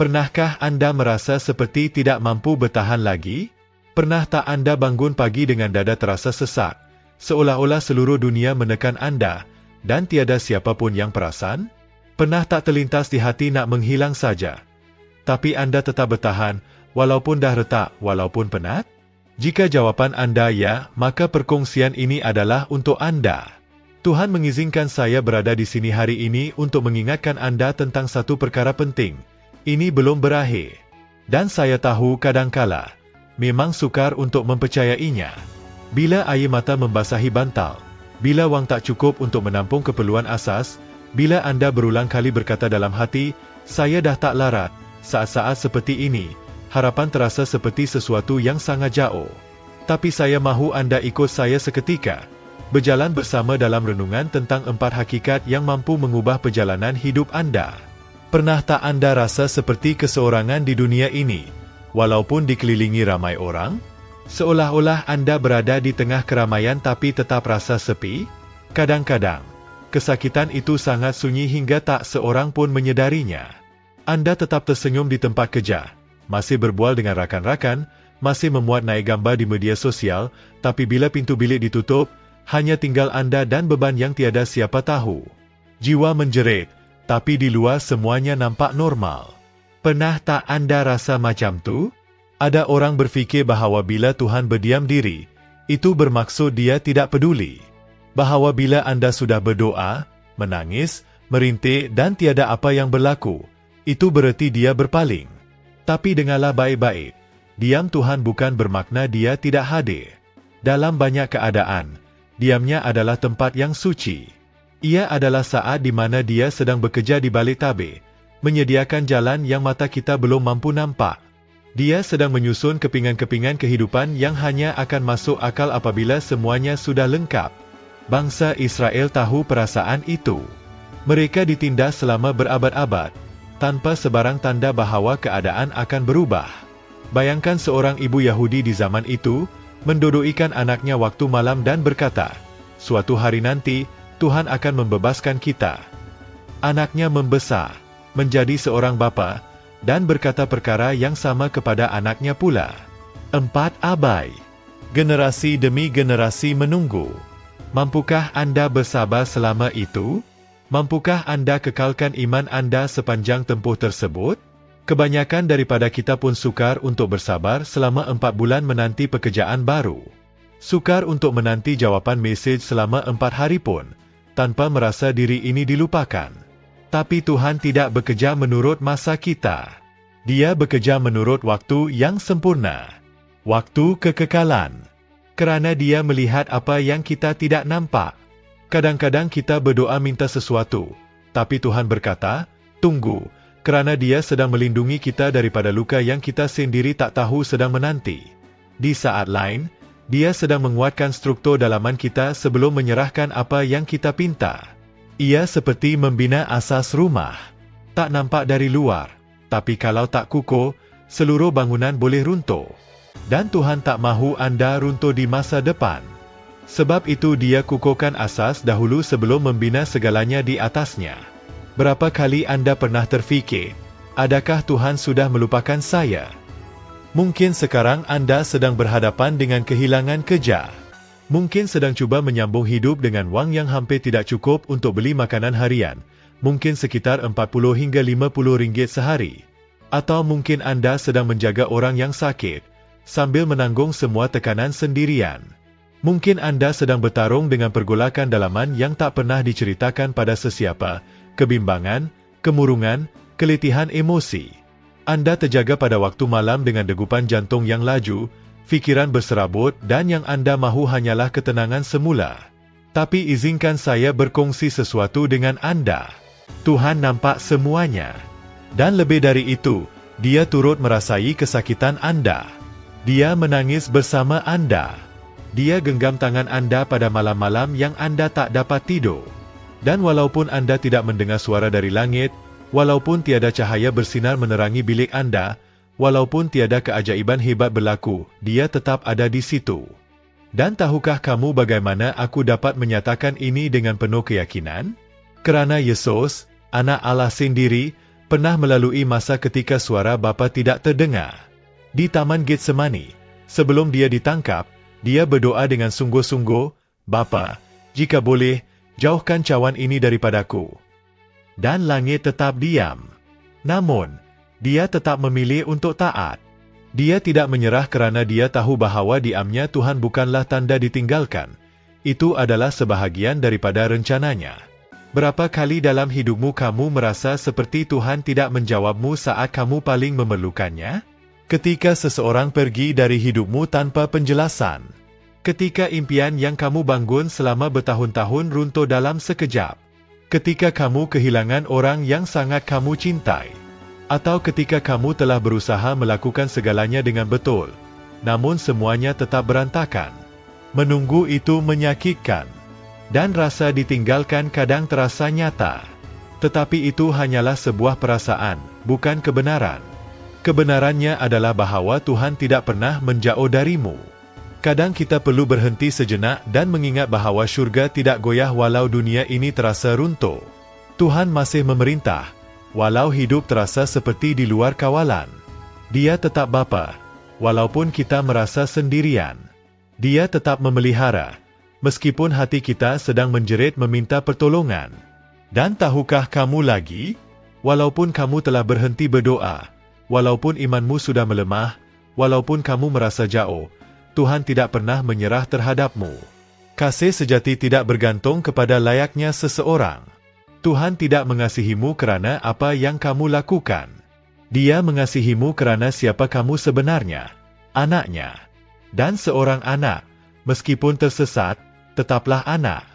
Pernahkah Anda merasa seperti tidak mampu bertahan lagi? Pernah tak Anda bangun pagi dengan dada terasa sesak, seolah-olah seluruh dunia menekan Anda, dan tiada siapapun yang perasan? Pernah tak terlintas di hati nak menghilang saja, tapi Anda tetap bertahan, walaupun dah retak, walaupun penat? Jika jawapan Anda ya, maka perkongsian ini adalah untuk Anda. Tuhan mengizinkan saya berada di sini hari ini untuk mengingatkan Anda tentang satu perkara penting. Ini belum berakhir. Dan saya tahu kadangkala memang sukar untuk mempercayainya. Bila air mata membasahi bantal, bila wang tak cukup untuk menampung keperluan asas, bila Anda berulang kali berkata dalam hati, saya dah tak larat, saat-saat seperti ini, harapan terasa seperti sesuatu yang sangat jauh. Tapi saya mahu Anda ikut saya seketika, berjalan bersama dalam renungan tentang 4 hakikat yang mampu mengubah perjalanan hidup Anda. Pernah tak Anda rasa seperti keseorangan di dunia ini, walaupun dikelilingi ramai orang? Seolah-olah Anda berada di tengah keramaian tapi tetap rasa sepi? Kadang-kadang, kesakitan itu sangat sunyi hingga tak seorang pun menyedarinya. Anda tetap tersenyum di tempat kerja, masih berbual dengan rakan-rakan, masih memuat naik gambar di media sosial, tapi bila pintu bilik ditutup, hanya tinggal Anda dan beban yang tiada siapa tahu. Jiwa menjerit, tapi di luar semuanya nampak normal. Pernah tak Anda rasa macam tu? Ada orang berfikir bahawa bila Tuhan berdiam diri, itu bermaksud Dia tidak peduli. Bahawa bila Anda sudah berdoa, menangis, merintih dan tiada apa yang berlaku, itu bererti Dia berpaling. Tapi dengarlah baik-baik, diam Tuhan bukan bermakna Dia tidak hadir. Dalam banyak keadaan, diamnya adalah tempat yang suci. Ia adalah saat di mana Dia sedang bekerja di balik tabir, menyediakan jalan yang mata kita belum mampu nampak. Dia sedang menyusun kepingan-kepingan kehidupan yang hanya akan masuk akal apabila semuanya sudah lengkap. Bangsa Israel tahu perasaan itu. Mereka ditindas selama berabad-abad, tanpa sebarang tanda bahawa keadaan akan berubah. Bayangkan seorang ibu Yahudi di zaman itu, mendodoikan anaknya waktu malam dan berkata, suatu hari nanti, Tuhan akan membebaskan kita. Anaknya membesar, menjadi seorang bapa, dan berkata perkara yang sama kepada anaknya pula. 4 abai. Generasi demi generasi menunggu. Mampukah Anda bersabar selama itu? Mampukah Anda kekalkan iman Anda sepanjang tempuh tersebut? Kebanyakan daripada kita pun sukar untuk bersabar selama 4 bulan menanti pekerjaan baru. Sukar untuk menanti jawapan mesej selama 4 hari pun, tanpa merasa diri ini dilupakan. Tapi Tuhan tidak bekerja menurut masa kita. Dia bekerja menurut waktu yang sempurna. Waktu kekekalan. Kerana Dia melihat apa yang kita tidak nampak. Kadang-kadang kita berdoa minta sesuatu, tapi Tuhan berkata, tunggu, kerana Dia sedang melindungi kita daripada luka yang kita sendiri tak tahu sedang menanti. Di saat lain, Dia sedang menguatkan struktur dalaman kita sebelum menyerahkan apa yang kita pinta. Ia seperti membina asas rumah. Tak nampak dari luar, tapi kalau tak kukuh, seluruh bangunan boleh runtuh. Dan Tuhan tak mahu Anda runtuh di masa depan. Sebab itu Dia kukuhkan asas dahulu sebelum membina segalanya di atasnya. Berapa kali Anda pernah terfikir, adakah Tuhan sudah melupakan saya? Mungkin sekarang Anda sedang berhadapan dengan kehilangan kerja. Mungkin sedang cuba menyambung hidup dengan wang yang hampir tidak cukup untuk beli makanan harian. Mungkin sekitar 40 hingga 50 ringgit sehari. Atau mungkin Anda sedang menjaga orang yang sakit, sambil menanggung semua tekanan sendirian. Mungkin Anda sedang bertarung dengan pergolakan dalaman yang tak pernah diceritakan pada sesiapa, kebimbangan, kemurungan, keletihan emosi. Anda terjaga pada waktu malam dengan degupan jantung yang laju, fikiran berserabut dan yang Anda mahu hanyalah ketenangan semula. Tapi izinkan saya berkongsi sesuatu dengan Anda. Tuhan nampak semuanya. Dan lebih dari itu, Dia turut merasai kesakitan Anda. Dia menangis bersama Anda. Dia genggam tangan Anda pada malam-malam yang Anda tak dapat tidur. Dan walaupun Anda tidak mendengar suara dari langit, walaupun tiada cahaya bersinar menerangi bilik Anda, walaupun tiada keajaiban hebat berlaku, Dia tetap ada di situ. Dan tahukah kamu bagaimana aku dapat menyatakan ini dengan penuh keyakinan? Kerana Yesus, Anak Allah sendiri, Pernah melalui masa ketika suara Bapa tidak terdengar. Di Taman Getsemani, sebelum dia ditangkap, dia berdoa dengan sungguh-sungguh, "Bapa, jika boleh, jauhkan cawan ini daripadaku." Dan langit tetap diam. Namun, dia tetap memilih untuk taat. Dia tidak menyerah kerana dia tahu bahawa diamnya Tuhan bukanlah tanda ditinggalkan. Itu adalah sebahagian daripada rencananya. Berapa kali dalam hidupmu kamu merasa seperti Tuhan tidak menjawabmu saat kamu paling memerlukannya? Ketika seseorang pergi dari hidupmu tanpa penjelasan. Ketika impian yang kamu bangun selama bertahun-tahun runtuh dalam sekejap. Ketika kamu kehilangan orang yang sangat kamu cintai. Atau ketika kamu telah berusaha melakukan segalanya dengan betul, namun semuanya tetap berantakan. Menunggu itu menyakitkan. Dan rasa ditinggalkan kadang terasa nyata. Tetapi itu hanyalah sebuah perasaan, bukan kebenaran. Kebenarannya adalah bahawa Tuhan tidak pernah menjauh darimu. Kadang kita perlu berhenti sejenak dan mengingat bahawa syurga tidak goyah walau dunia ini terasa runtuh. Tuhan masih memerintah, walau hidup terasa seperti di luar kawalan. Dia tetap Bapa, walaupun kita merasa sendirian. Dia tetap memelihara, meskipun hati kita sedang menjerit meminta pertolongan. Dan tahukah kamu lagi? Walaupun kamu telah berhenti berdoa, walaupun imanmu sudah melemah, walaupun kamu merasa jauh, Tuhan tidak pernah menyerah terhadapmu. Kasih sejati tidak bergantung kepada layaknya seseorang. Tuhan tidak mengasihimu kerana apa yang kamu lakukan. Dia mengasihimu kerana siapa kamu sebenarnya, anaknya. Dan seorang anak, meskipun tersesat, tetaplah anak.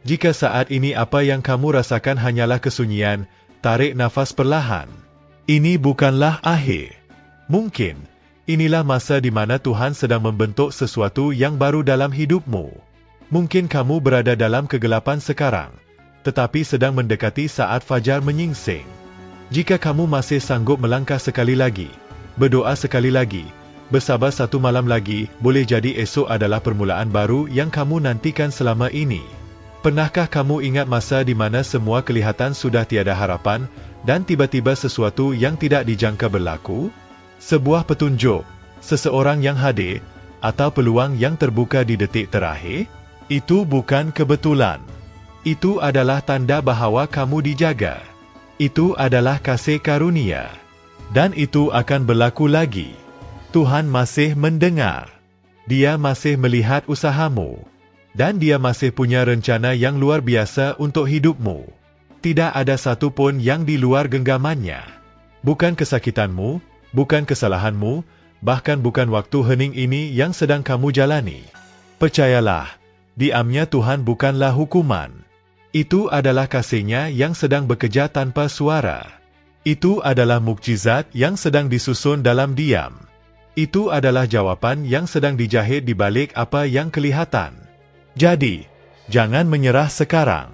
Jika saat ini apa yang kamu rasakan hanyalah kesunyian, tarik nafas perlahan. Ini bukanlah akhir. Mungkin, inilah masa di mana Tuhan sedang membentuk sesuatu yang baru dalam hidupmu. Mungkin kamu berada dalam kegelapan sekarang, tetapi sedang mendekati saat fajar menyingsing. Jika kamu masih sanggup melangkah sekali lagi, berdoa sekali lagi, bersabar satu malam lagi, boleh jadi esok adalah permulaan baru yang kamu nantikan selama ini. Pernahkah kamu ingat masa di mana semua kelihatan sudah tiada harapan, dan tiba-tiba sesuatu yang tidak dijangka berlaku? Sebuah petunjuk, seseorang yang hadir, atau peluang yang terbuka di detik terakhir? Itu bukan kebetulan. Itu adalah tanda bahawa kamu dijaga. Itu adalah kasih karunia. Dan itu akan berlaku lagi. Tuhan masih mendengar. Dia masih melihat usahamu. Dan dia masih punya rencana yang luar biasa untuk hidupmu. Tidak ada satu pun yang di luar genggamannya. Bukan kesakitanmu, bukan kesalahanmu, bahkan bukan waktu hening ini yang sedang kamu jalani. Percayalah, diamnya Tuhan bukanlah hukuman. Itu adalah kasih-Nya yang sedang bekerja tanpa suara. Itu adalah mukjizat yang sedang disusun dalam diam. Itu adalah jawapan yang sedang dijahit di balik apa yang kelihatan. Jadi, jangan menyerah sekarang.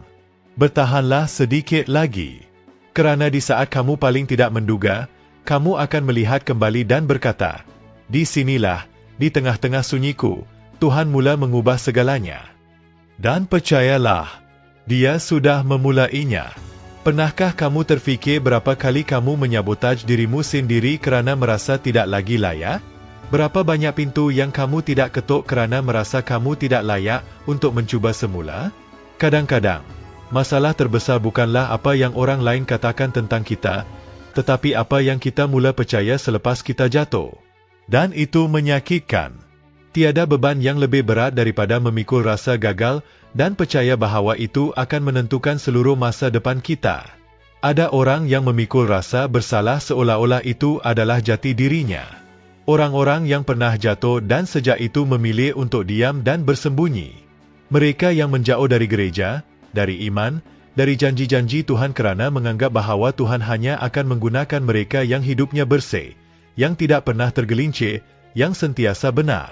Bertahanlah sedikit lagi. Kerana di saat kamu paling tidak menduga, kamu akan melihat kembali dan berkata, "Di sinilah, di tengah-tengah sunyiku, Tuhan mula mengubah segalanya." Dan percayalah, Dia sudah memulainya. Pernahkah kamu terfikir berapa kali kamu menyabotaj dirimu sendiri kerana merasa tidak lagi layak? Berapa banyak pintu yang kamu tidak ketuk kerana merasa kamu tidak layak untuk mencuba semula? Kadang-kadang, masalah terbesar bukanlah apa yang orang lain katakan tentang kita, tetapi apa yang kita mula percaya selepas kita jatuh. Dan itu menyakitkan. Tiada beban yang lebih berat daripada memikul rasa gagal dan percaya bahawa itu akan menentukan seluruh masa depan kita. Ada orang yang memikul rasa bersalah seolah-olah itu adalah jati dirinya. Orang-orang yang pernah jatuh dan sejak itu memilih untuk diam dan bersembunyi. Mereka yang menjauh dari gereja, dari iman, dari janji-janji Tuhan kerana menganggap bahawa Tuhan hanya akan menggunakan mereka yang hidupnya bersih, yang tidak pernah tergelincir, yang sentiasa benar.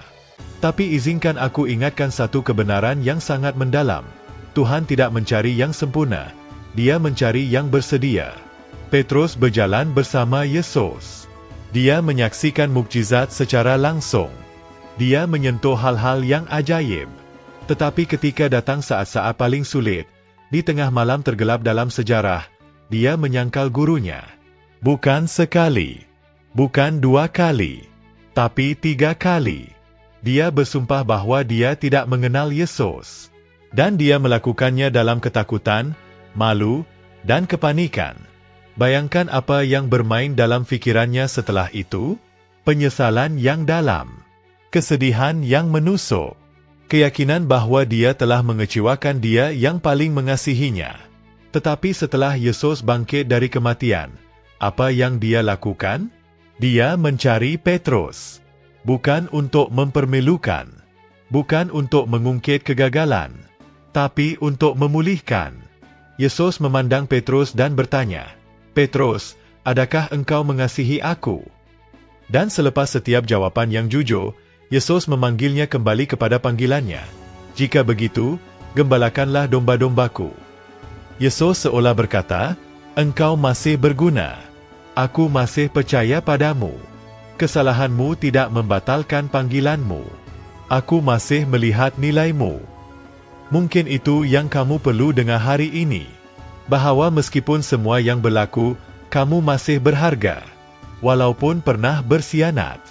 Tapi izinkan aku ingatkan satu kebenaran yang sangat mendalam. Tuhan tidak mencari yang sempurna, Dia mencari yang bersedia. Petrus berjalan bersama Yesus. Dia menyaksikan mukjizat secara langsung. Dia menyentuh hal-hal yang ajaib. Tetapi ketika datang saat-saat paling sulit, di tengah malam tergelap dalam sejarah, dia menyangkal gurunya. Bukan sekali, bukan 2 kali, tapi 3 kali. Dia bersumpah bahwa dia tidak mengenal Yesus. Dan dia melakukannya dalam ketakutan, malu, dan kepanikan. Bayangkan apa yang bermain dalam fikirannya setelah itu? Penyesalan yang dalam, kesedihan yang menusuk, keyakinan bahwa dia telah mengecewakan dia yang paling mengasihinya. Tetapi setelah Yesus bangkit dari kematian, apa yang dia lakukan? Dia mencari Petrus. Bukan untuk mempermalukan, bukan untuk mengungkit kegagalan, tapi untuk memulihkan. Yesus memandang Petrus dan bertanya, "Petrus, adakah engkau mengasihi aku?" Dan selepas setiap jawaban yang jujur, Yesus memanggilnya kembali kepada panggilannya. "Jika begitu, gembalakanlah domba-dombaku." Yesus seolah berkata, "Engkau masih berguna. Aku masih percaya padamu. Kesalahanmu tidak membatalkan panggilanmu. Aku masih melihat nilaimu." Mungkin itu yang kamu perlu dengar hari ini. Bahwa meskipun semua yang berlaku, kamu masih berharga. Walaupun pernah bersianat.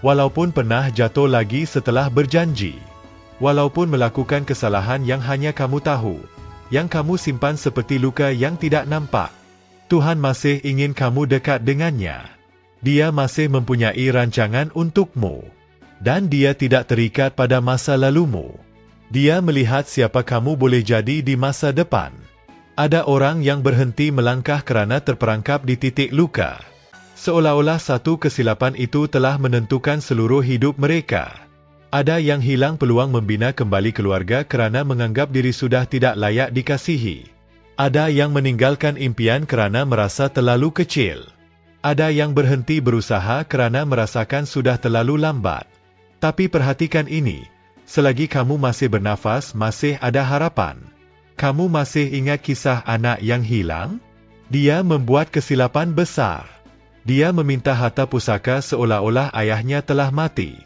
Walaupun pernah jatuh lagi setelah berjanji. Walaupun melakukan kesalahan yang hanya kamu tahu. Yang kamu simpan seperti luka yang tidak nampak. Tuhan masih ingin kamu dekat dengannya. Dia masih mempunyai rancangan untukmu. Dan dia tidak terikat pada masa lalumu. Dia melihat siapa kamu boleh jadi di masa depan. Ada orang yang berhenti melangkah kerana terperangkap di titik luka. Seolah-olah satu kesilapan itu telah menentukan seluruh hidup mereka. Ada yang hilang peluang membina kembali keluarga kerana menganggap diri sudah tidak layak dikasihi. Ada yang meninggalkan impian kerana merasa terlalu kecil. Ada yang berhenti berusaha kerana merasakan sudah terlalu lambat. Tapi perhatikan ini, selagi kamu masih bernafas, masih ada harapan. Kamu masih ingat kisah anak yang hilang? Dia membuat kesilapan besar. Dia meminta harta pusaka seolah-olah ayahnya telah mati.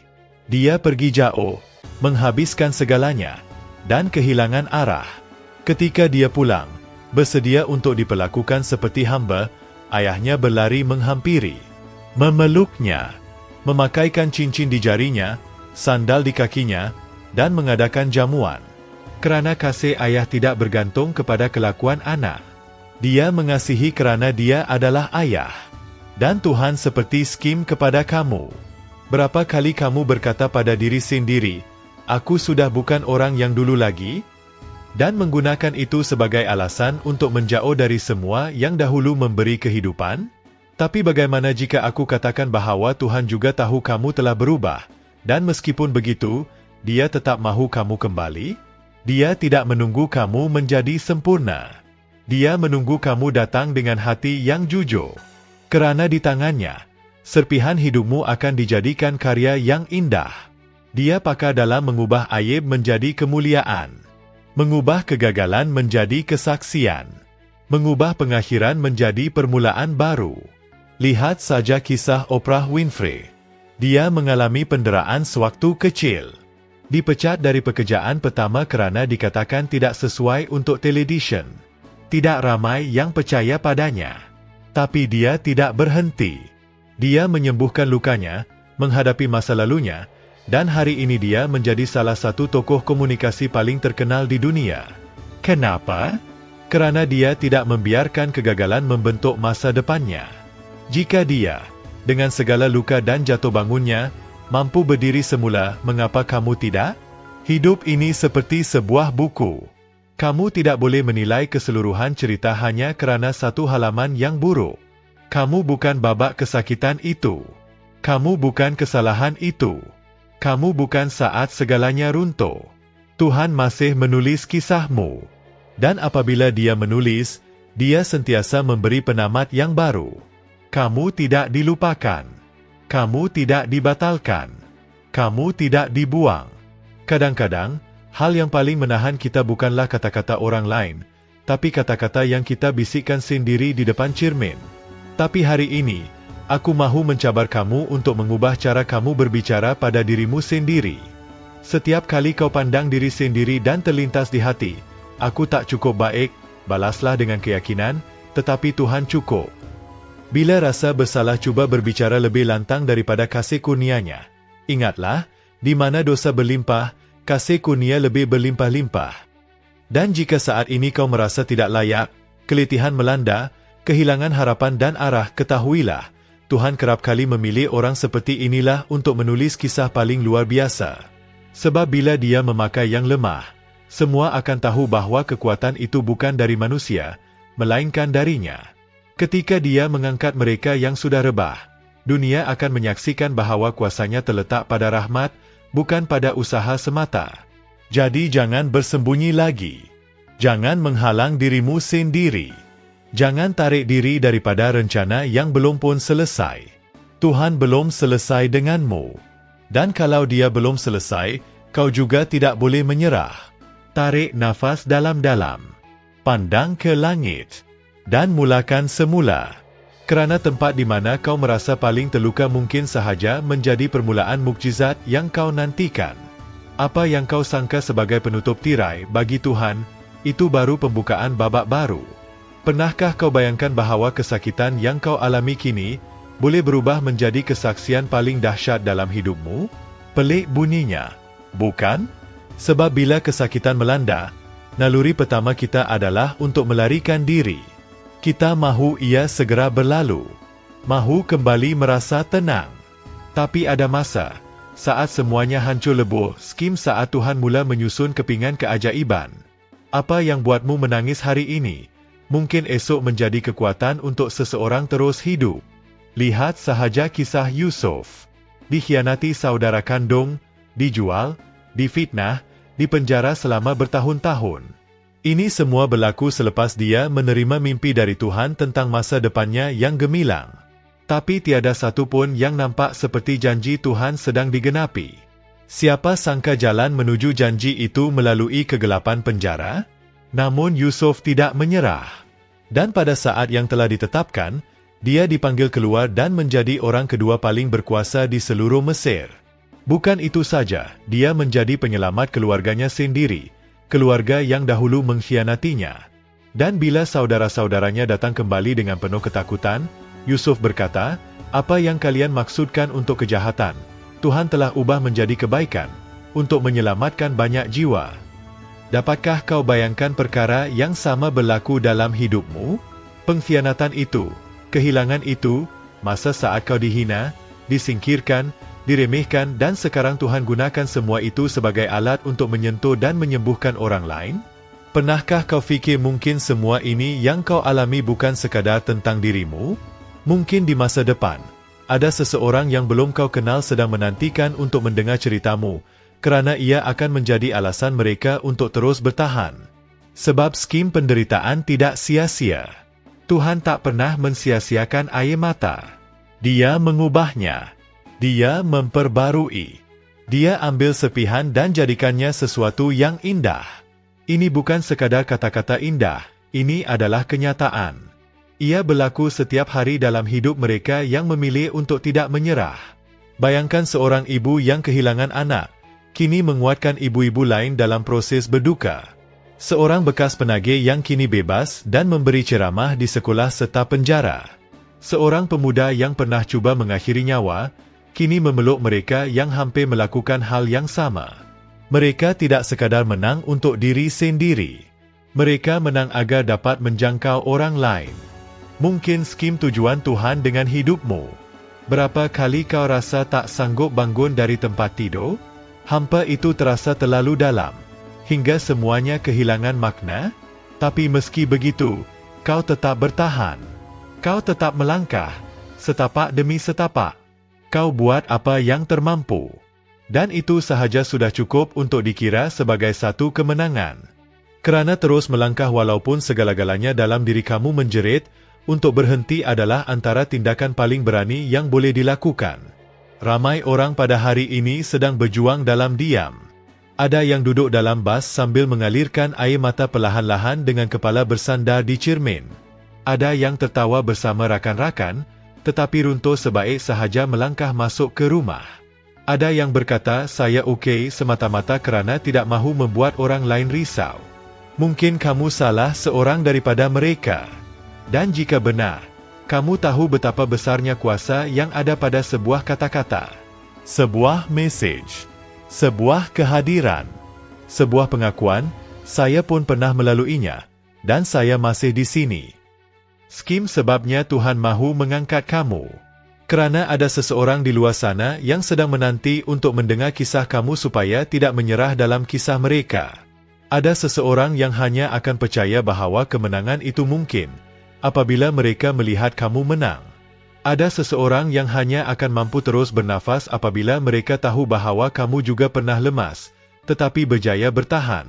Dia pergi jauh, menghabiskan segalanya, dan kehilangan arah. Ketika dia pulang, bersedia untuk diperlakukan seperti hamba, ayahnya berlari menghampiri, memeluknya, memakaikan cincin di jarinya, sandal di kakinya, dan mengadakan jamuan. Kerana kasih ayah tidak bergantung kepada kelakuan anak. Dia mengasihi kerana dia adalah ayah. Dan Tuhan seperti skim kepada kamu. Berapa kali kamu berkata pada diri sendiri, "Aku sudah bukan orang yang dulu lagi?" Dan menggunakan itu sebagai alasan untuk menjauh dari semua yang dahulu memberi kehidupan? Tapi bagaimana jika aku katakan bahawa Tuhan juga tahu kamu telah berubah, dan meskipun begitu, Dia tetap mahu kamu kembali? Dia tidak menunggu kamu menjadi sempurna. Dia menunggu kamu datang dengan hati yang jujur. Kerana di tangannya, serpihan hidupmu akan dijadikan karya yang indah. Dia pakar dalam mengubah aib menjadi kemuliaan. Mengubah kegagalan menjadi kesaksian. Mengubah pengakhiran menjadi permulaan baru. Lihat saja kisah Oprah Winfrey. Dia mengalami penderitaan sewaktu kecil. Dipecat dari pekerjaan pertama kerana dikatakan tidak sesuai untuk televisyen. Tidak ramai yang percaya padanya. Tapi dia tidak berhenti. Dia menyembuhkan lukanya, menghadapi masa lalunya, dan hari ini dia menjadi salah satu tokoh komunikasi paling terkenal di dunia. Kenapa? Kerana dia tidak membiarkan kegagalan membentuk masa depannya. Jika dia, dengan segala luka dan jatuh bangunnya, mampu berdiri semula, mengapa kamu tidak? Hidup ini seperti sebuah buku. Kamu tidak boleh menilai keseluruhan cerita hanya kerana satu halaman yang buruk. Kamu bukan babak kesakitan itu. Kamu bukan kesalahan itu. Kamu bukan saat segalanya runtuh. Tuhan masih menulis kisahmu. Dan apabila Dia menulis, Dia sentiasa memberi penamat yang baru. Kamu tidak dilupakan. Kamu tidak dibatalkan. Kamu tidak dibuang. Kadang-kadang, hal yang paling menahan kita bukanlah kata-kata orang lain, tapi kata-kata yang kita bisikkan sendiri di depan cermin. Tapi hari ini, aku mahu mencabar kamu untuk mengubah cara kamu berbicara pada dirimu sendiri. Setiap kali kau pandang diri sendiri dan terlintas di hati, "Aku tak cukup baik," balaslah dengan keyakinan, "Tetapi Tuhan cukup." Bila rasa bersalah cuba berbicara lebih lantang daripada kasih kurnia-Nya. Ingatlah, di mana dosa berlimpah, kasih kurnia lebih berlimpah-limpah. Dan jika saat ini kau merasa tidak layak, keletihan melanda, kehilangan harapan dan arah, ketahuilah, Tuhan kerap kali memilih orang seperti inilah untuk menulis kisah paling luar biasa. Sebab bila Dia memakai yang lemah, semua akan tahu bahawa kekuatan itu bukan dari manusia, melainkan darinya. Ketika Dia mengangkat mereka yang sudah rebah, dunia akan menyaksikan bahawa kuasanya terletak pada rahmat, bukan pada usaha semata. Jadi jangan bersembunyi lagi. Jangan menghalang dirimu sendiri. Jangan tarik diri daripada rencana yang belum pun selesai. Tuhan belum selesai denganmu. Dan kalau Dia belum selesai, kau juga tidak boleh menyerah. Tarik nafas dalam-dalam. Pandang ke langit. Dan mulakan semula. Kerana tempat di mana kau merasa paling terluka mungkin sahaja menjadi permulaan mukjizat yang kau nantikan. Apa yang kau sangka sebagai penutup tirai bagi Tuhan, itu baru pembukaan babak baru. Pernahkah kau bayangkan bahawa kesakitan yang kau alami kini boleh berubah menjadi kesaksian paling dahsyat dalam hidupmu? Pelik bunyinya, bukan? Sebab bila kesakitan melanda, naluri pertama kita adalah untuk melarikan diri. Kita mahu ia segera berlalu. Mahu kembali merasa tenang. Tapi ada masa, saat semuanya hancur lebur, skim saat Tuhan mula menyusun kepingan keajaiban. Apa yang buatmu menangis hari ini, mungkin esok menjadi kekuatan untuk seseorang terus hidup. Lihat sahaja kisah Yusuf. Dikhianati saudara kandung, dijual, difitnah, dipenjara selama bertahun-tahun. Ini semua berlaku selepas dia menerima mimpi dari Tuhan tentang masa depannya yang gemilang. Tapi tiada satu pun yang nampak seperti janji Tuhan sedang digenapi. Siapa sangka jalan menuju janji itu melalui kegelapan penjara? Namun Yusuf tidak menyerah. Dan pada saat yang telah ditetapkan, dia dipanggil keluar dan menjadi orang kedua paling berkuasa di seluruh Mesir. Bukan itu saja, dia menjadi penyelamat keluarganya sendiri. Keluarga yang dahulu mengkhianatinya. Dan bila saudara-saudaranya datang kembali dengan penuh ketakutan, Yusuf berkata, "Apa yang kalian maksudkan untuk kejahatan, Tuhan telah ubah menjadi kebaikan, untuk menyelamatkan banyak jiwa." Dapatkah kau bayangkan perkara yang sama berlaku dalam hidupmu? Pengkhianatan itu, kehilangan itu, masa saat kau dihina, disingkirkan, diremehkan dan sekarang Tuhan gunakan semua itu sebagai alat untuk menyentuh dan menyembuhkan orang lain? Pernahkah kau fikir mungkin semua ini yang kau alami bukan sekadar tentang dirimu? Mungkin di masa depan, ada seseorang yang belum kau kenal sedang menantikan untuk mendengar ceritamu, kerana ia akan menjadi alasan mereka untuk terus bertahan. Sebab skim penderitaan tidak sia-sia. Tuhan tak pernah mensia-siakan air mata. Dia mengubahnya. Dia memperbarui. Dia ambil sepihan dan jadikannya sesuatu yang indah. Ini bukan sekadar kata-kata indah, ini adalah kenyataan. Ia berlaku setiap hari dalam hidup mereka yang memilih untuk tidak menyerah. Bayangkan seorang ibu yang kehilangan anak, kini menguatkan ibu-ibu lain dalam proses berduka. Seorang bekas penagih yang kini bebas dan memberi ceramah di sekolah serta penjara. Seorang pemuda yang pernah cuba mengakhiri nyawa, kini memeluk mereka yang hampir melakukan hal yang sama. Mereka tidak sekadar menang untuk diri sendiri. Mereka menang agar dapat menjangkau orang lain. Mungkin skim tujuan Tuhan dengan hidupmu. Berapa kali kau rasa tak sanggup bangun dari tempat tidur? Hampa itu terasa terlalu dalam, hingga semuanya kehilangan makna? Tapi meski begitu, kau tetap bertahan. Kau tetap melangkah, setapak demi setapak. Kau buat apa yang termampu. Dan itu sahaja sudah cukup untuk dikira sebagai satu kemenangan. Kerana terus melangkah walaupun segala-galanya dalam diri kamu menjerit, untuk berhenti adalah antara tindakan paling berani yang boleh dilakukan. Ramai orang pada hari ini sedang berjuang dalam diam. Ada yang duduk dalam bas sambil mengalirkan air mata perlahan-lahan dengan kepala bersandar di cermin. Ada yang tertawa bersama rakan-rakan, tetapi runtuh sebaik sahaja melangkah masuk ke rumah. Ada yang berkata, "Saya okey," semata-mata kerana tidak mahu membuat orang lain risau. Mungkin kamu salah seorang daripada mereka. Dan jika benar, Kamu tahu betapa besarnya kuasa yang ada pada sebuah kata-kata. Sebuah message. Sebuah kehadiran. Sebuah pengakuan, saya pun pernah melaluinya, dan saya masih di sini. Skim sebabnya Tuhan mahu mengangkat kamu. Kerana ada seseorang di luar sana yang sedang menanti untuk mendengar kisah kamu supaya tidak menyerah dalam kisah mereka. Ada seseorang yang hanya akan percaya bahawa kemenangan itu mungkin apabila mereka melihat kamu menang. Ada seseorang yang hanya akan mampu terus bernafas apabila mereka tahu bahawa kamu juga pernah lemas, tetapi berjaya bertahan.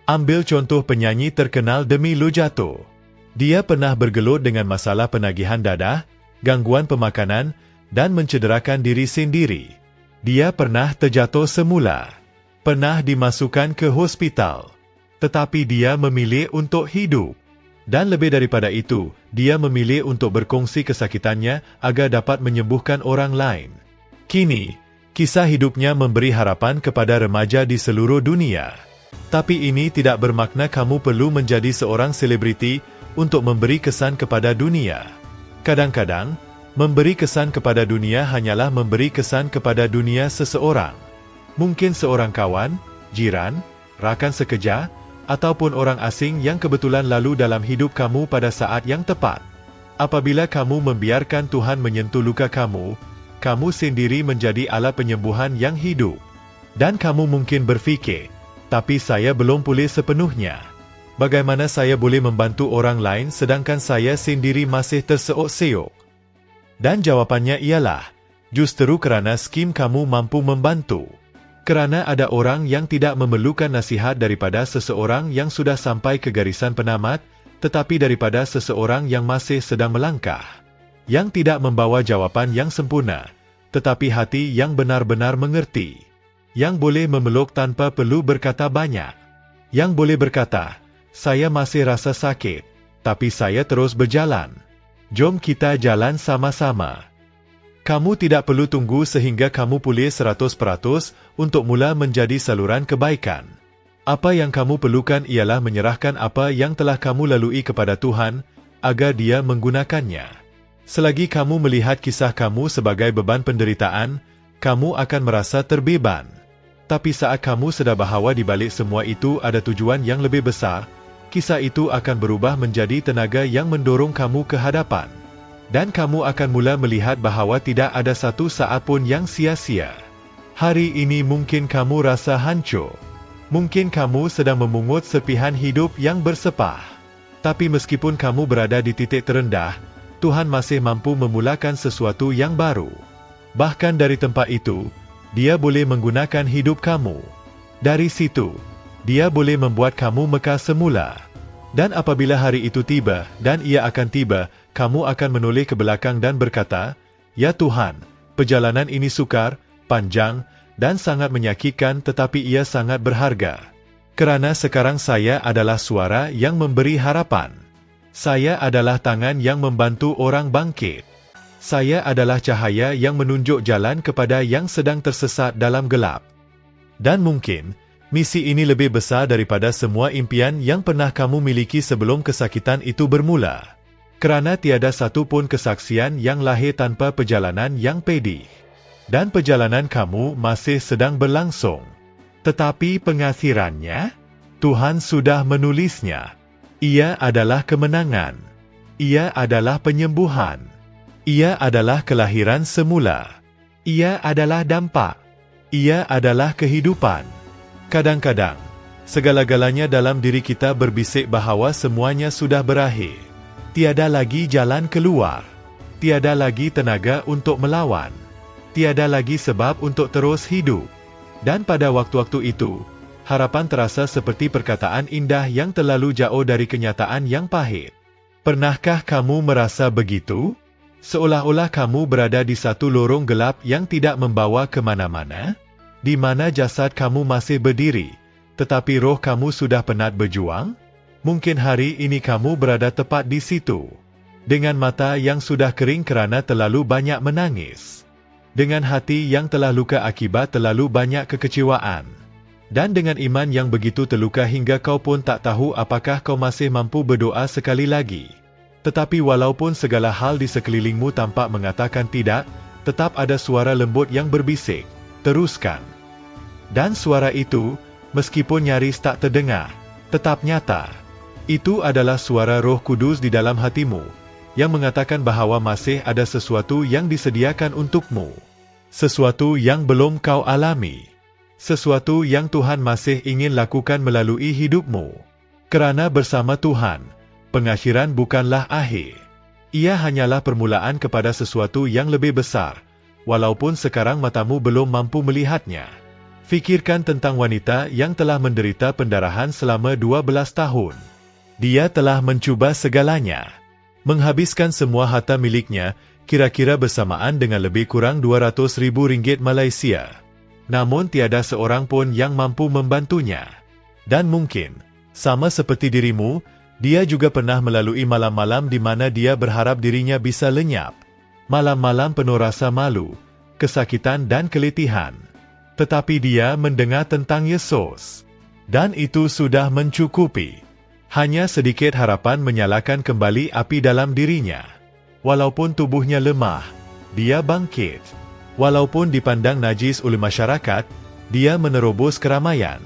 Ambil contoh penyanyi terkenal Demi Lovato. Dia pernah bergelut dengan masalah penagihan dadah, gangguan pemakanan, dan mencederakan diri sendiri. Dia pernah terjatuh semula. Pernah dimasukkan ke hospital. Tetapi dia memilih untuk hidup. Dan lebih daripada itu, dia memilih untuk berkongsi kesakitannya agar dapat menyembuhkan orang lain. Kini, kisah hidupnya memberi harapan kepada remaja di seluruh dunia. Tapi ini tidak bermakna kamu perlu menjadi seorang selebriti untuk memberi kesan kepada dunia. Kadang-kadang, memberi kesan kepada dunia hanyalah memberi kesan kepada dunia seseorang. Mungkin seorang kawan, jiran, rakan sekerja, ataupun orang asing yang kebetulan lalu dalam hidup kamu pada saat yang tepat. Apabila kamu membiarkan Tuhan menyentuh luka kamu, kamu sendiri menjadi alat penyembuhan yang hidup. Dan kamu mungkin berfikir, tapi saya belum pulih sepenuhnya. Bagaimana saya boleh membantu orang lain sedangkan saya sendiri masih terseok-seok? Dan jawapannya ialah, justru kerana skim kamu mampu membantu. Kerana ada orang yang tidak memerlukan nasihat daripada seseorang yang sudah sampai ke garisan penamat, tetapi daripada seseorang yang masih sedang melangkah. Yang tidak membawa jawapan yang sempurna, tetapi hati yang benar-benar mengerti. Yang boleh memeluk tanpa perlu berkata banyak. Yang boleh berkata, saya masih rasa sakit, tapi saya terus berjalan. Jom kita jalan sama-sama. Kamu tidak perlu tunggu sehingga kamu pulih 100% untuk mula menjadi saluran kebaikan. Apa yang kamu perlukan ialah menyerahkan apa yang telah kamu lalui kepada Tuhan, agar Dia menggunakannya. Selagi kamu melihat kisah kamu sebagai beban penderitaan, kamu akan merasa terbeban. Tapi saat kamu sedar bahawa di balik semua itu ada tujuan yang lebih besar, kisah itu akan berubah menjadi tenaga yang mendorong kamu ke hadapan. Dan kamu akan mula melihat bahawa tidak ada satu saat pun yang sia-sia. Hari ini mungkin kamu rasa hancur. Mungkin kamu sedang memungut serpihan hidup yang bersepah. Tapi meskipun kamu berada di titik terendah, Tuhan masih mampu memulakan sesuatu yang baru. Bahkan dari tempat itu, Dia boleh menggunakan hidup kamu. Dari situ, Dia boleh membuat kamu mekar semula. Dan apabila hari itu tiba, dan ia akan tiba, kamu akan menoleh ke belakang dan berkata, Ya Tuhan, perjalanan ini sukar, panjang, dan sangat menyakitkan tetapi ia sangat berharga. Kerana sekarang saya adalah suara yang memberi harapan. Saya adalah tangan yang membantu orang bangkit. Saya adalah cahaya yang menunjuk jalan kepada yang sedang tersesat dalam gelap. Dan mungkin, misi ini lebih besar daripada semua impian yang pernah kamu miliki sebelum kesakitan itu bermula. Kerana tiada satu pun kesaksian yang lahir tanpa perjalanan yang pedih. Dan perjalanan kamu masih sedang berlangsung. Tetapi pengakhirannya, Tuhan sudah menulisnya. Ia adalah kemenangan. Ia adalah penyembuhan. Ia adalah kelahiran semula. Ia adalah dampak. Ia adalah kehidupan. Kadang-kadang, segala-galanya dalam diri kita berbisik bahawa semuanya sudah berakhir. Tiada lagi jalan keluar. Tiada lagi tenaga untuk melawan. Tiada lagi sebab untuk terus hidup. Dan pada waktu-waktu itu, harapan terasa seperti perkataan indah yang terlalu jauh dari kenyataan yang pahit. Pernahkah kamu merasa begitu? Seolah-olah kamu berada di satu lorong gelap yang tidak membawa ke mana-mana, di mana jasad kamu masih berdiri, tetapi roh kamu sudah penat berjuang? Mungkin hari ini kamu berada tepat di situ, dengan mata yang sudah kering kerana terlalu banyak menangis, dengan hati yang telah luka akibat terlalu banyak kekecewaan, dan dengan iman yang begitu terluka hingga kau pun tak tahu apakah kau masih mampu berdoa sekali lagi. Tetapi walaupun segala hal di sekelilingmu tampak mengatakan tidak, tetap ada suara lembut yang berbisik, teruskan. Dan suara itu, meskipun nyaris tak terdengar, tetap nyata. Itu adalah suara Roh Kudus di dalam hatimu, yang mengatakan bahwa masih ada sesuatu yang disediakan untukmu. Sesuatu yang belum kau alami. Sesuatu yang Tuhan masih ingin lakukan melalui hidupmu. Kerana bersama Tuhan, pengakhiran bukanlah akhir. Ia hanyalah permulaan kepada sesuatu yang lebih besar, walaupun sekarang matamu belum mampu melihatnya. Fikirkan tentang wanita yang telah menderita pendarahan selama 12 tahun. Dia telah mencuba segalanya. Menghabiskan semua harta miliknya, kira-kira bersamaan dengan lebih kurang 200,000 ringgit Malaysia. Namun tiada seorang pun yang mampu membantunya. Dan mungkin, sama seperti dirimu, dia juga pernah melalui malam-malam di mana dia berharap dirinya bisa lenyap. Malam-malam penuh rasa malu, kesakitan dan keletihan. Tetapi dia mendengar tentang Yesus. Dan itu sudah mencukupi. Hanya sedikit harapan menyalakan kembali api dalam dirinya. Walaupun tubuhnya lemah, dia bangkit. Walaupun dipandang najis oleh masyarakat, dia menerobos keramaian.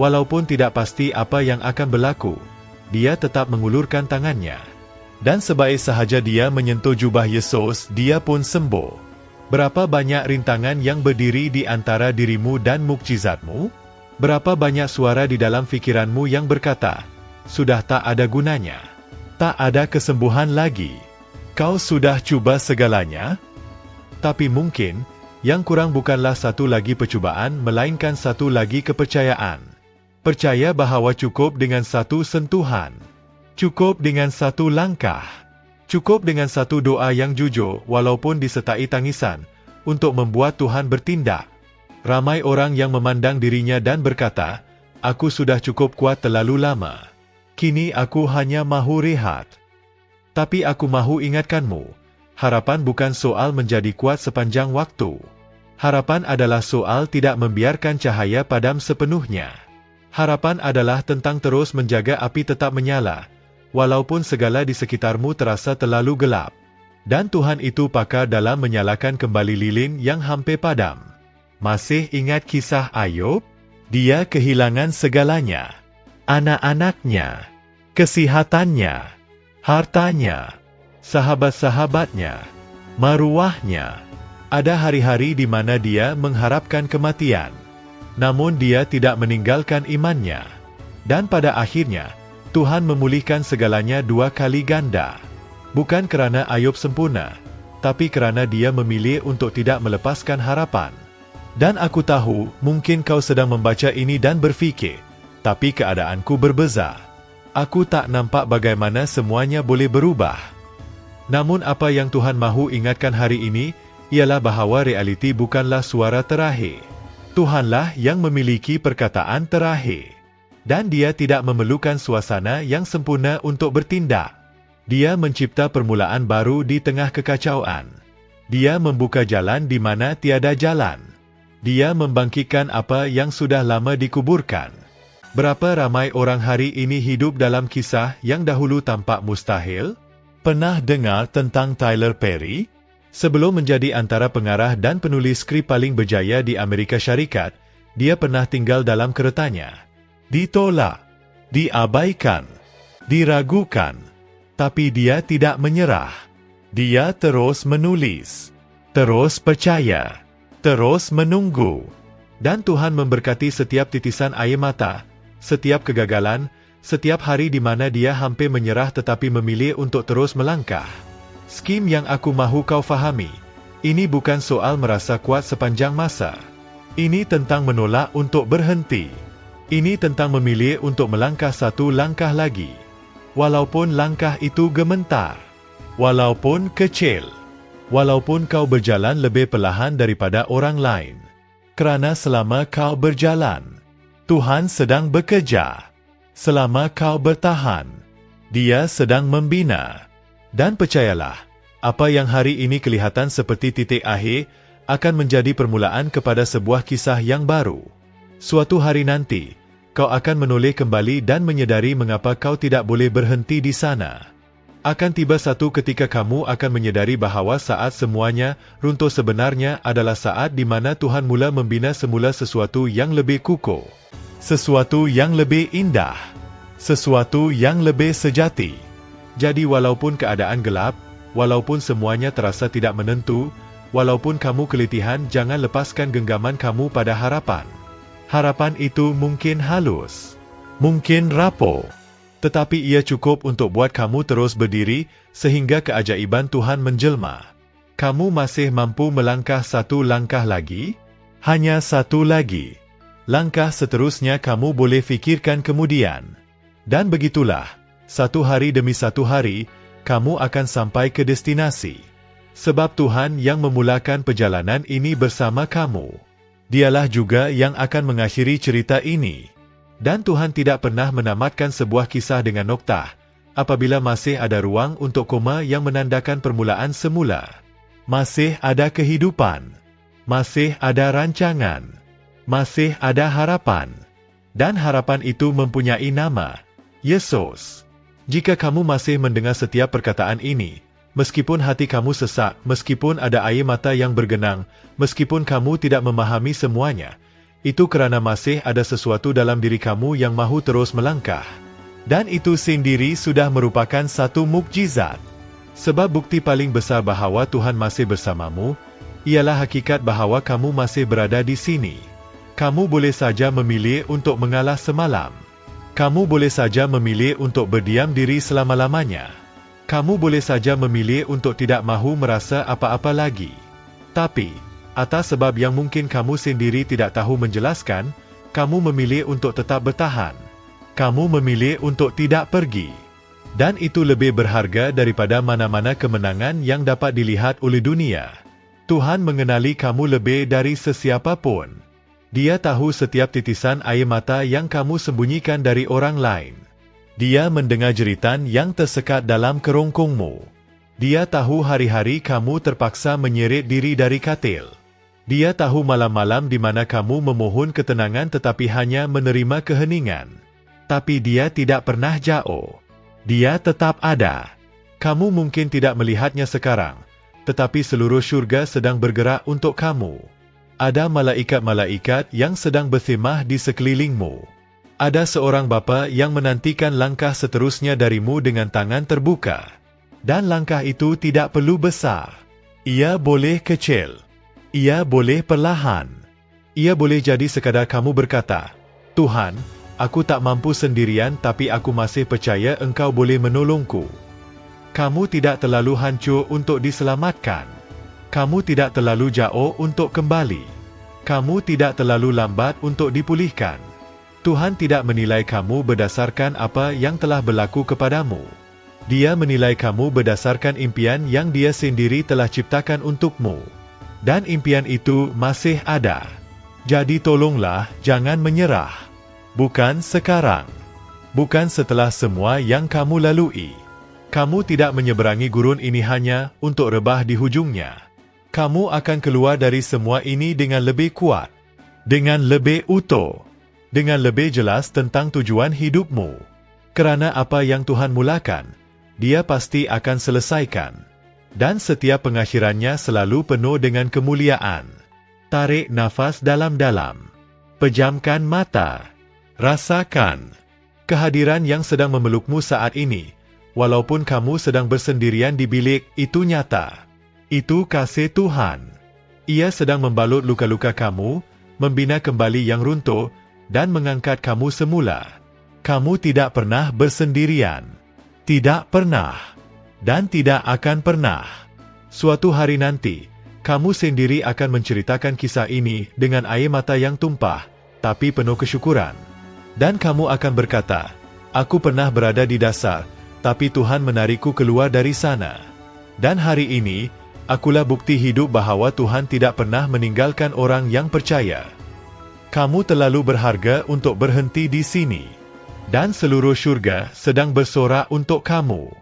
Walaupun tidak pasti apa yang akan berlaku, dia tetap mengulurkan tangannya. Dan sebaik sahaja dia menyentuh jubah Yesus, dia pun sembuh. Berapa banyak rintangan yang berdiri di antara dirimu dan mukjizatmu? Berapa banyak suara di dalam fikiranmu yang berkata, sudah tak ada gunanya. Tak ada kesembuhan lagi. Kau sudah cuba segalanya? Tapi mungkin, yang kurang bukanlah satu lagi percubaan, melainkan satu lagi kepercayaan. Percaya bahawa cukup dengan satu sentuhan. Cukup dengan satu langkah. Cukup dengan satu doa yang jujur, walaupun disertai tangisan, untuk membuat Tuhan bertindak. Ramai orang yang memandang dirinya dan berkata, aku sudah cukup kuat terlalu lama. Kini aku hanya mahu rehat. Tapi aku mahu ingatkanmu, harapan bukan soal menjadi kuat sepanjang waktu. Harapan adalah soal tidak membiarkan cahaya padam sepenuhnya. Harapan adalah tentang terus menjaga api tetap menyala, walaupun segala di sekitarmu terasa terlalu gelap. Dan Tuhan itu pakar dalam menyalakan kembali lilin yang hampir padam. Masih ingat kisah Ayub? Dia kehilangan segalanya. Anak-anaknya, kesihatannya, hartanya, sahabat-sahabatnya, maruahnya. Ada hari-hari di mana dia mengharapkan kematian. Namun dia tidak meninggalkan imannya. Dan pada akhirnya, Tuhan memulihkan segalanya 2 kali ganda. Bukan kerana Ayub sempurna, tapi kerana dia memilih untuk tidak melepaskan harapan. Dan aku tahu, mungkin kau sedang membaca ini dan berfikir, tapi keadaanku berbeza. Aku tak nampak bagaimana semuanya boleh berubah. Namun apa yang Tuhan mahu ingatkan hari ini, ialah bahawa realiti bukanlah suara terakhir. Tuhanlah yang memiliki perkataan terakhir. Dan dia tidak memerlukan suasana yang sempurna untuk bertindak. Dia mencipta permulaan baru di tengah kekacauan. Dia membuka jalan di mana tiada jalan. Dia membangkitkan apa yang sudah lama dikuburkan. Berapa ramai orang hari ini hidup dalam kisah yang dahulu tampak mustahil? Pernah dengar tentang Tyler Perry? Sebelum menjadi antara pengarah dan penulis skrip paling berjaya di Amerika Syarikat, dia pernah tinggal dalam keretanya. Ditolak, diabaikan, diragukan, tapi dia tidak menyerah. Dia terus menulis, terus percaya, terus menunggu. Dan Tuhan memberkati setiap titisan air mata, setiap kegagalan, setiap hari di mana dia hampir menyerah tetapi memilih untuk terus melangkah. Skim yang aku mahu kau fahami, ini bukan soal merasa kuat sepanjang masa. Ini tentang menolak untuk berhenti. Ini tentang memilih untuk melangkah satu langkah lagi. Walaupun langkah itu gementar, walaupun kecil, walaupun kau berjalan lebih perlahan daripada orang lain. Kerana selama kau berjalan, Tuhan sedang bekerja. Selama kau bertahan, Dia sedang membina. Dan percayalah, apa yang hari ini kelihatan seperti titik akhir, akan menjadi permulaan kepada sebuah kisah yang baru. Suatu hari nanti, kau akan menoleh kembali dan menyedari mengapa kau tidak boleh berhenti di sana. Akan tiba satu ketika kamu akan menyadari bahawa saat semuanya runtuh sebenarnya adalah saat di mana Tuhan mula membina semula sesuatu yang lebih kukuh, sesuatu yang lebih indah, sesuatu yang lebih sejati. Jadi walaupun keadaan gelap, walaupun semuanya terasa tidak menentu, walaupun kamu keletihan, jangan lepaskan genggaman kamu pada harapan. Harapan itu mungkin halus, mungkin rapuh, tetapi ia cukup untuk buat kamu terus berdiri sehingga keajaiban Tuhan menjelma. Kamu masih mampu melangkah satu langkah lagi? Hanya satu lagi. Langkah seterusnya kamu boleh fikirkan kemudian. Dan begitulah, satu hari demi satu hari, kamu akan sampai ke destinasi. Sebab Tuhan yang memulakan perjalanan ini bersama kamu. Dialah juga yang akan mengakhiri cerita ini. Dan Tuhan tidak pernah menamatkan sebuah kisah dengan noktah, apabila masih ada ruang untuk koma yang menandakan permulaan semula. Masih ada kehidupan. Masih ada rancangan. Masih ada harapan. Dan harapan itu mempunyai nama, Yesus. Jika kamu masih mendengar setiap perkataan ini, meskipun hati kamu sesak, meskipun ada air mata yang bergenang, meskipun kamu tidak memahami semuanya, itu kerana masih ada sesuatu dalam diri kamu yang mahu terus melangkah. Dan itu sendiri sudah merupakan satu mukjizat. Sebab bukti paling besar bahawa Tuhan masih bersamamu, ialah hakikat bahawa kamu masih berada di sini. Kamu boleh saja memilih untuk mengalah semalam. Kamu boleh saja memilih untuk berdiam diri selama-lamanya. Kamu boleh saja memilih untuk tidak mahu merasa apa-apa lagi. Tapi, atas sebab yang mungkin kamu sendiri tidak tahu menjelaskan, kamu memilih untuk tetap bertahan. Kamu memilih untuk tidak pergi. Dan itu lebih berharga daripada mana-mana kemenangan yang dapat dilihat oleh dunia. Tuhan mengenali kamu lebih dari sesiapa pun. Dia tahu setiap titisan air mata yang kamu sembunyikan dari orang lain. Dia mendengar jeritan yang tersekat dalam kerongkongmu. Dia tahu hari-hari kamu terpaksa menyeret diri dari katil. Dia tahu malam-malam di mana kamu memohon ketenangan tetapi hanya menerima keheningan. Tapi dia tidak pernah jauh. Dia tetap ada. Kamu mungkin tidak melihatnya sekarang, tetapi seluruh syurga sedang bergerak untuk kamu. Ada malaikat-malaikat yang sedang berkhemah di sekelilingmu. Ada seorang bapa yang menantikan langkah seterusnya darimu dengan tangan terbuka. Dan langkah itu tidak perlu besar. Ia boleh kecil. Ia boleh perlahan. Ia boleh jadi sekadar kamu berkata, Tuhan, aku tak mampu sendirian tapi aku masih percaya Engkau boleh menolongku. Kamu tidak terlalu hancur untuk diselamatkan. Kamu tidak terlalu jauh untuk kembali. Kamu tidak terlalu lambat untuk dipulihkan. Tuhan tidak menilai kamu berdasarkan apa yang telah berlaku kepadamu. Dia menilai kamu berdasarkan impian yang Dia sendiri telah ciptakan untukmu. Dan impian itu masih ada. Jadi tolonglah, jangan menyerah. Bukan sekarang. Bukan setelah semua yang kamu lalui. Kamu tidak menyeberangi gurun ini hanya untuk rebah di hujungnya. Kamu akan keluar dari semua ini dengan lebih kuat. Dengan lebih utuh. Dengan lebih jelas tentang tujuan hidupmu. Kerana apa yang Tuhan mulakan, Dia pasti akan selesaikan. Dan setiap pengakhirannya selalu penuh dengan kemuliaan. Tarik nafas dalam-dalam. Pejamkan mata. Rasakan kehadiran yang sedang memelukmu saat ini. Walaupun kamu sedang bersendirian di bilik, itu nyata. Itu kasih Tuhan. Ia sedang membalut luka-luka kamu, membina kembali yang runtuh, dan mengangkat kamu semula. Kamu tidak pernah bersendirian. Tidak pernah. Dan tidak akan pernah. Suatu hari nanti, kamu sendiri akan menceritakan kisah ini dengan air mata yang tumpah, tapi penuh kesyukuran. Dan kamu akan berkata, aku pernah berada di dasar, tapi Tuhan menarikku keluar dari sana. Dan hari ini, akulah bukti hidup bahawa Tuhan tidak pernah meninggalkan orang yang percaya. Kamu terlalu berharga untuk berhenti di sini. Dan seluruh syurga sedang bersorak untuk kamu.